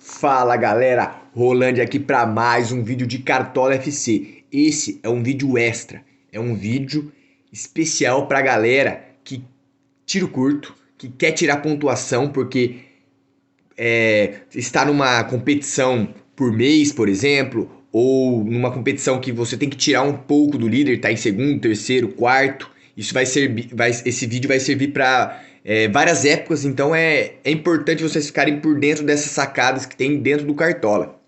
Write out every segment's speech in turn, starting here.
Fala galera, Rolando aqui para mais um vídeo de Cartola FC. Esse é um vídeo extra, é um vídeo especial para galera que tira o curto, que quer tirar pontuação porque está numa competição por mês, por exemplo, ou numa competição que você tem que tirar um pouco do líder, tá em segundo, terceiro, quarto. Isso esse vídeo vai servir para várias épocas, então é importante vocês ficarem por dentro dessas sacadas que tem dentro do Cartola.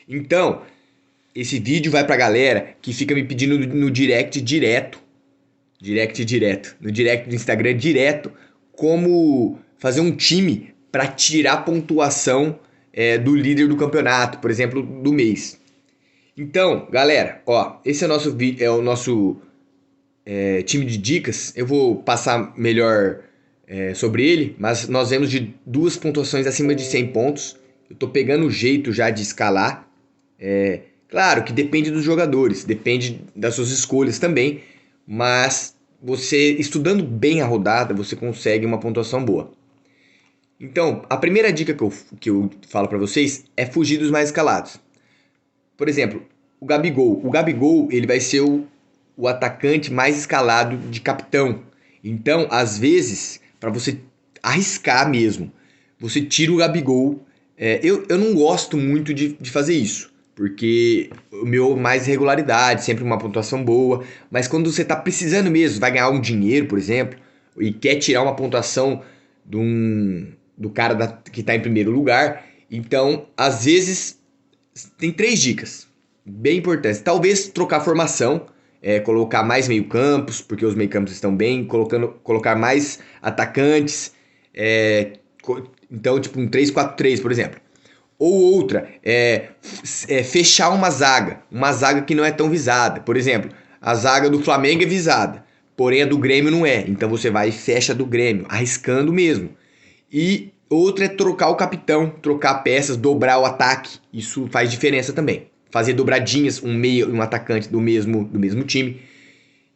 Então, esse vídeo vai pra galera que fica me pedindo no direct direto, no direct do Instagram direto, como fazer um time para tirar pontuação do líder do campeonato, por exemplo, do mês. Então, galera, ó, esse é o nosso time de dicas. Eu vou passar melhor sobre ele, mas nós vemos de duas pontuações acima de 100 pontos. Eu tô pegando o jeito já de escalar. Claro que depende dos jogadores, depende das suas escolhas também, mas você estudando bem a rodada, você consegue uma pontuação boa. Então, a primeira dica que eu falo para vocês é fugir dos mais escalados. Por exemplo, o Gabigol. O Gabigol, ele vai ser o atacante mais escalado de capitão. Então, às vezes, para você arriscar mesmo, você tira o Gabigol. Eu não gosto muito de fazer isso, porque o meu mais regularidade, sempre uma pontuação boa. Mas quando você está precisando mesmo, vai ganhar um dinheiro, por exemplo, e quer tirar uma pontuação do cara que está em primeiro lugar, então, às vezes, tem três dicas bem importantes. Talvez trocar a formação, colocar mais meio-campos, porque os meio-campos estão bem, colocar mais atacantes, então, tipo um 3-4-3, por exemplo. Ou outra, fechar uma zaga que não é tão visada. Por exemplo, a zaga do Flamengo é visada, porém a do Grêmio não é. Então você vai e fecha a do Grêmio, arriscando mesmo. E outra é trocar o capitão, trocar peças, dobrar o ataque. Isso faz diferença também. Fazer dobradinhas, um atacante do mesmo time.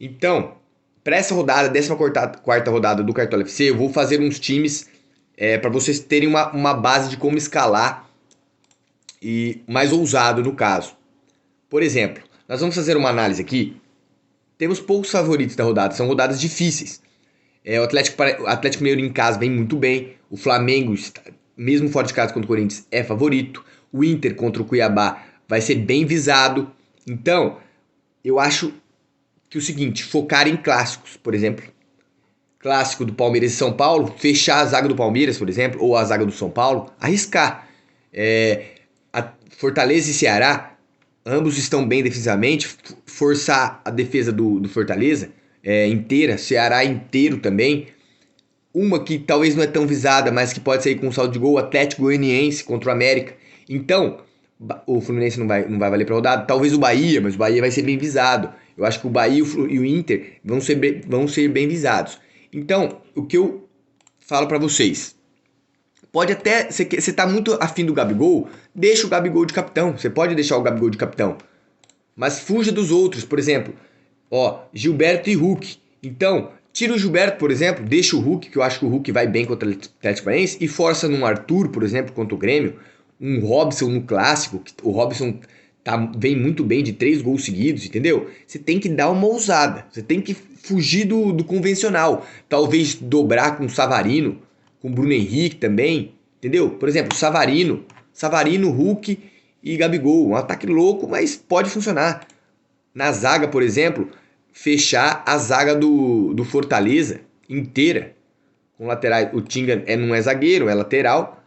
Então, para essa rodada, 14ª rodada do Cartola FC, eu vou fazer uns times para vocês terem uma base de como escalar e mais ousado no caso. Por exemplo, nós vamos fazer uma análise aqui. Temos poucos favoritos da rodada, são rodadas difíceis. O Atlético Mineiro em casa vem muito bem. O Flamengo, mesmo fora de casa contra o Corinthians, é favorito. O Inter contra o Cuiabá vai ser bem visado. Então, eu acho que o seguinte, focar em clássicos, por exemplo. Clássico do Palmeiras e São Paulo, fechar a zaga do Palmeiras, por exemplo, ou a zaga do São Paulo, arriscar. A Fortaleza e Ceará, ambos estão bem defensivamente, forçar a defesa do Fortaleza inteira, Ceará inteiro também. Uma que talvez não é tão visada, mas que pode sair com um saldo de gol, Atlético Goianiense contra o América. Então, o Fluminense não vai valer para rodada. Talvez o Bahia, mas o Bahia vai ser bem visado. Eu acho que o Bahia e o Inter vão ser bem visados. Então, o que eu falo para vocês, pode até, você tá muito afim do Gabigol, deixa o Gabigol de capitão. Você pode deixar o Gabigol de capitão, mas fuja dos outros. Por exemplo, Gilberto e Hulk. Então, tira o Gilberto, por exemplo, deixa o Hulk, que eu acho que o Hulk vai bem contra o Atlético Paranaense, e força num Arthur, por exemplo, contra o Grêmio, um Robson no clássico, que o Robson vem muito bem de 3 gols seguidos, entendeu? Você tem que dar uma ousada, você tem que fugir do convencional, talvez dobrar com o Savarino, com o Bruno Henrique também, entendeu? Por exemplo, Savarino, Hulk e Gabigol, um ataque louco, mas pode funcionar. Na zaga, por exemplo, fechar a zaga do Fortaleza inteira, com laterais. O Tinga não é zagueiro, é lateral.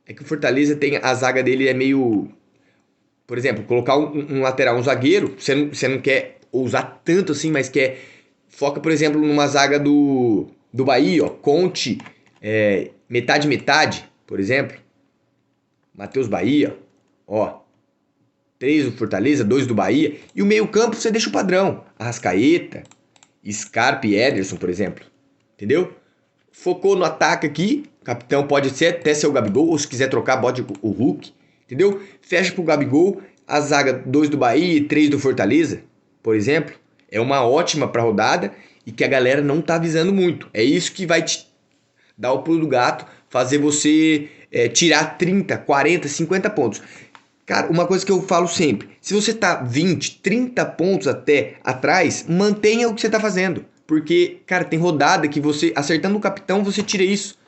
É que o Fortaleza tem, a zaga dele é meio... Por exemplo, colocar um lateral, um zagueiro, você não quer ousar tanto assim, mas foca, por exemplo, numa zaga do Bahia, Conte, metade, por exemplo. Matheus Bahia, 3 do Fortaleza, 2 do Bahia. E o meio-campo você deixa o padrão. Arrascaeta, Scarpa e Ederson, por exemplo. Entendeu? Focou no ataque aqui. Capitão pode até ser o Gabigol. Ou se quiser trocar, bote o Hulk. Entendeu? Fecha pro Gabigol. A zaga 2 do Bahia e 3 do Fortaleza, por exemplo. É uma ótima pra rodada e que a galera não tá avisando muito. É isso que vai te dar o pulo do gato. Fazer você tirar 30, 40, 50 pontos. Cara, uma coisa que eu falo sempre, se você tá 20, 30 pontos até atrás, mantenha o que você tá fazendo. Porque, cara, tem rodada que você, acertando o capitão, você tira isso.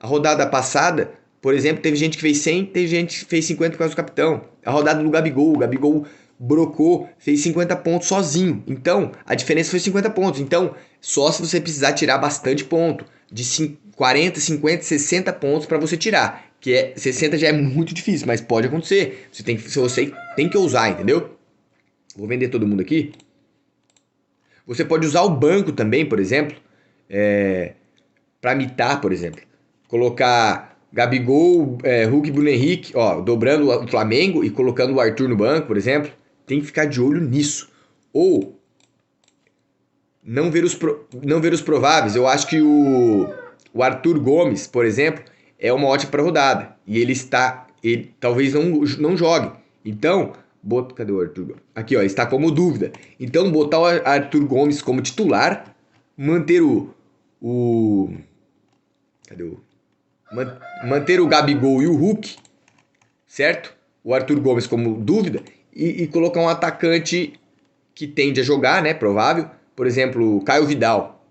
A rodada passada, por exemplo, teve gente que fez 100, teve gente que fez 50 por causa do capitão. A rodada do Gabigol, o Gabigol brocou, fez 50 pontos sozinho. Então, a diferença foi 50 pontos. Então, só se você precisar tirar bastante ponto, de 40, 50, 60 pontos para você tirar. Que 60 já é muito difícil, mas pode acontecer. Você tem que ousar, entendeu? Vou vender todo mundo aqui. Você pode usar o banco também, por exemplo, para mitar, por exemplo. Colocar Gabigol, Hulk e Bruno Henrique, ó, dobrando o Flamengo e colocando o Arthur no banco, por exemplo. Tem que ficar de olho nisso. Ou não ver os prováveis. Eu acho que o Arthur Gomes, por exemplo, é uma ótima para rodada. E ele talvez não jogue. Então, cadê o Arthur Gomes? Aqui, ó, está como dúvida. Então, botar o Arthur Gomes como titular, manter manter o Gabigol e o Hulk, certo? O Arthur Gomes como dúvida e colocar um atacante que tende a jogar, né? Provável. Por exemplo, Caio Vidal,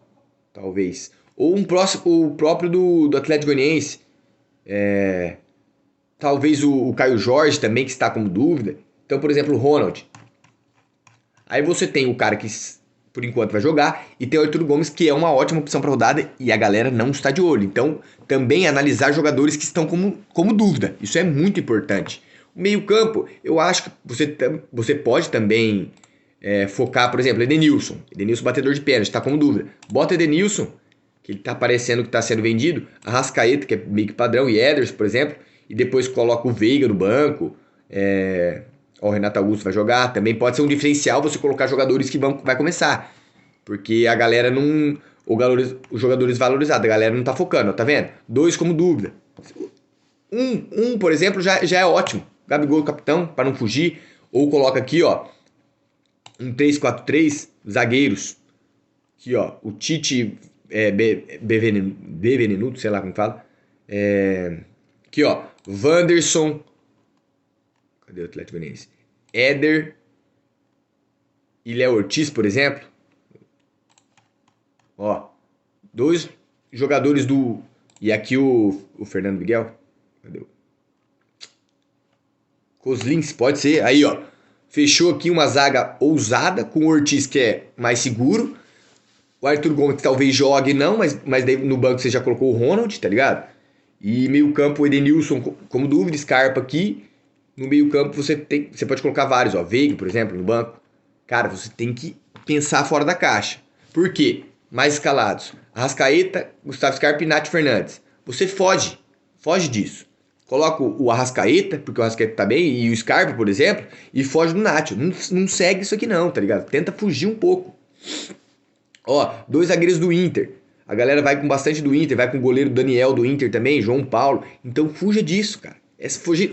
talvez. Ou o próprio do Atlético Goianiense. Talvez o Caio Jorge também, que está como dúvida. Então, por exemplo, o Ronald. Aí você tem o cara que, por enquanto, vai jogar. E tem o Arthur Gomes, que é uma ótima opção para rodada. E a galera não está de olho. Então, também analisar jogadores que estão como dúvida. Isso é muito importante. O meio-campo, eu acho que você pode também focar, por exemplo, Edenilson. Edenilson, batedor de pênalti, está como dúvida. Bota Edenilson, que ele está parecendo que está sendo vendido. Arrascaeta, que é meio que padrão. E Ederson, por exemplo. E depois coloca o Veiga no banco. O Renato Augusto vai jogar. Também pode ser um diferencial você colocar jogadores que vai começar. Porque a galera não... Os jogadores valorizados, a galera não tá focando, ó, tá vendo? 2 como dúvida. Por exemplo, já é ótimo. Gabigol capitão, para não fugir. Ou coloca aqui, ó, um 3-4-3, zagueiros. Aqui, ó, o Tite Bevenuto, sei lá como fala. Aqui, ó, Wanderson. Cadê o Atlético Goianiense? Éder e Léo Ortiz, por exemplo. Ó, 2 jogadores do... E aqui o Fernando Miguel. Cadê o... Coslins, pode ser. Aí, ó. Fechou aqui uma zaga ousada com o Ortiz, que é mais seguro. O Arthur Gomes, que talvez jogue não, mas daí no banco você já colocou o Ronald, tá ligado? E meio campo, o Edenilson como dúvida, Scarpa aqui. No meio campo você pode colocar vários, ó. Veiga, por exemplo, no banco. Cara, você tem que pensar fora da caixa. Por quê? Mais escalados. Arrascaeta, Gustavo Scarpa e Nath Fernandes. Você foge disso. Coloca o Arrascaeta, porque o Arrascaeta tá bem, e o Scarpa, por exemplo, e foge do Nacho. Não segue isso aqui não, tá ligado? Tenta fugir um pouco. Ó, 2 zagueiros do Inter. A galera vai com bastante do Inter, vai com o goleiro Daniel do Inter também, João Paulo. Então fuja disso, cara.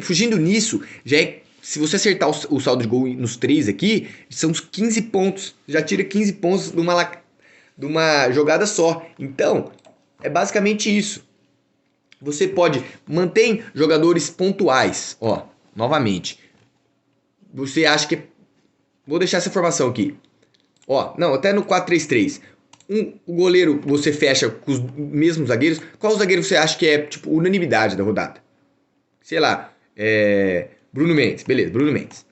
Fugindo nisso, já é... Se você acertar o saldo de gol nos 3 aqui, são uns 15 pontos. Já tira 15 pontos de uma jogada só. Então, é basicamente isso. Você pode manter jogadores pontuais. Ó, novamente. Você acha que... Vou deixar essa informação aqui. Ó, não, até no 4-3-3. O goleiro você fecha com os mesmos zagueiros. Qual zagueiro você acha que é, tipo, unanimidade da rodada? Sei lá, Bruno Mendes. Beleza, Bruno Mendes.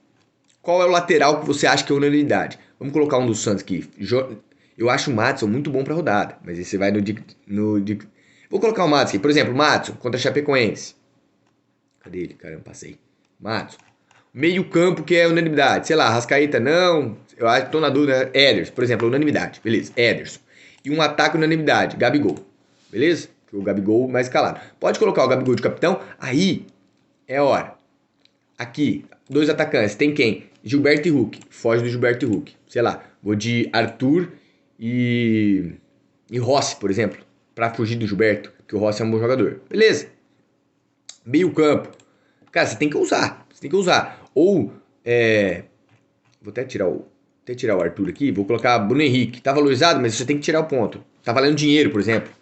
Qual é o lateral que você acha que é unanimidade? Vamos colocar um dos Santos aqui. Eu acho o Maddison muito bom pra rodada. Mas aí você vai Vou colocar o Maddison aqui. Por exemplo, Maddison contra a Chapecoense. Cadê ele? Caramba, passei. Maddison. Meio campo que é unanimidade. Sei lá, Arrascaeta não. Eu acho que tô na dúvida. Ederson, por exemplo, unanimidade. Beleza, Ederson. E um ataque unanimidade. Gabigol. Beleza? O Gabigol mais escalado. Pode colocar o Gabigol de capitão. Aí é hora. Aqui, 2 atacantes. Tem quem? Gilberto e Hulk. Foge do Gilberto e Hulk. Sei lá, vou de Arthur e Rossi, por exemplo. Pra fugir do Gilberto. Que o Rossi é um bom jogador. Beleza. Meio campo. Cara, você tem que usar. Você tem que usar. Ou, vou até tirar o Arthur aqui. Vou colocar Bruno Henrique. Tá valorizado, mas você tem que tirar o ponto. Tá valendo dinheiro, por exemplo.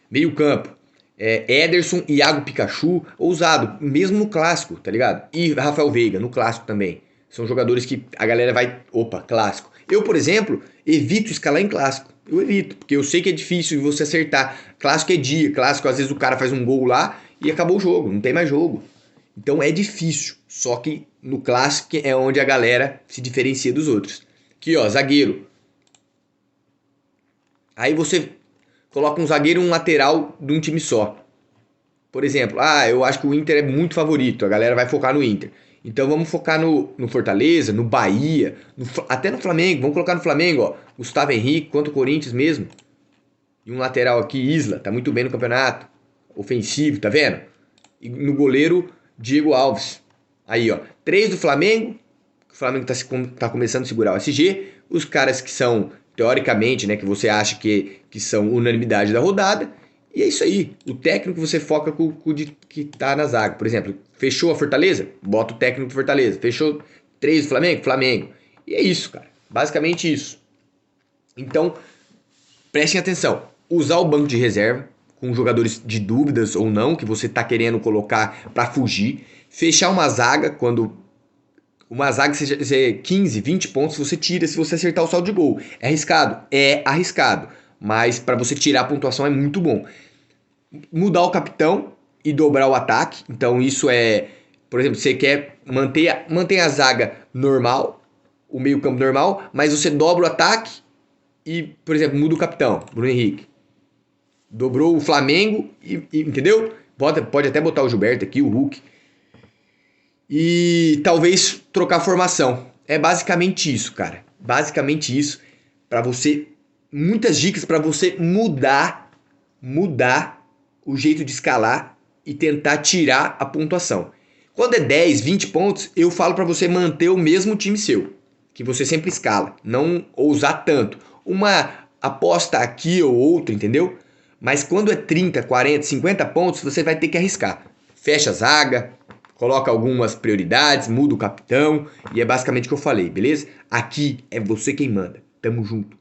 Meio campo. Ederson, Iago Pikachu, ousado, mesmo no clássico, tá ligado? E Rafael Veiga, no clássico também. São jogadores que a galera vai, opa, clássico. Eu, por exemplo, evito escalar em clássico. Eu evito, porque eu sei que é difícil você acertar. Clássico é dia, clássico às vezes o cara faz um gol lá e acabou o jogo, não tem mais jogo. Então é difícil, só que no clássico é onde a galera se diferencia dos outros. Aqui ó, zagueiro. Aí você coloca um zagueiro e um lateral de um time só. Por exemplo, eu acho que o Inter é muito favorito, a galera vai focar no Inter. Então vamos focar no Fortaleza, no Bahia, até no Flamengo. Vamos colocar no Flamengo, ó, Gustavo Henrique contra o Corinthians mesmo. E um lateral aqui, Isla, tá muito bem no campeonato. Ofensivo, tá vendo? E no goleiro, Diego Alves. Aí, ó, 3 do Flamengo. O Flamengo tá começando a segurar o SG. Os caras que são, teoricamente, né, que você acha que são unanimidade da rodada. E é isso aí. O técnico você foca com o que tá na zaga. Por exemplo, fechou a Fortaleza? Bota o técnico do Fortaleza. Fechou 3 do Flamengo? Flamengo. E é isso, cara. Basicamente isso. Então, prestem atenção. Usar o banco de reserva com jogadores de dúvidas ou não, que você tá querendo colocar para fugir. Fechar uma zaga quando... Uma zaga seja 15, 20 pontos, você tira se você acertar o saldo de gol. É arriscado? É arriscado. Mas para você tirar a pontuação é muito bom. Mudar o capitão e dobrar o ataque. Então isso é... Por exemplo, você quer manter a zaga normal, o meio campo normal, mas você dobra o ataque e, por exemplo, muda o capitão, Bruno Henrique. Dobrou o Flamengo, entendeu? Pode até botar o Gilberto aqui, o Hulk. E talvez trocar a formação. É basicamente isso, cara. Basicamente isso. Para você... Muitas dicas para você mudar o jeito de escalar e tentar tirar a pontuação. Quando é 10, 20 pontos, eu falo para você manter o mesmo time seu, que você sempre escala, não ousar tanto. Uma aposta aqui ou outra, entendeu? Mas quando é 30, 40, 50 pontos, você vai ter que arriscar. Fecha a zaga, coloca algumas prioridades, muda o capitão, e é basicamente o que eu falei, beleza? Aqui é você quem manda. Tamo junto.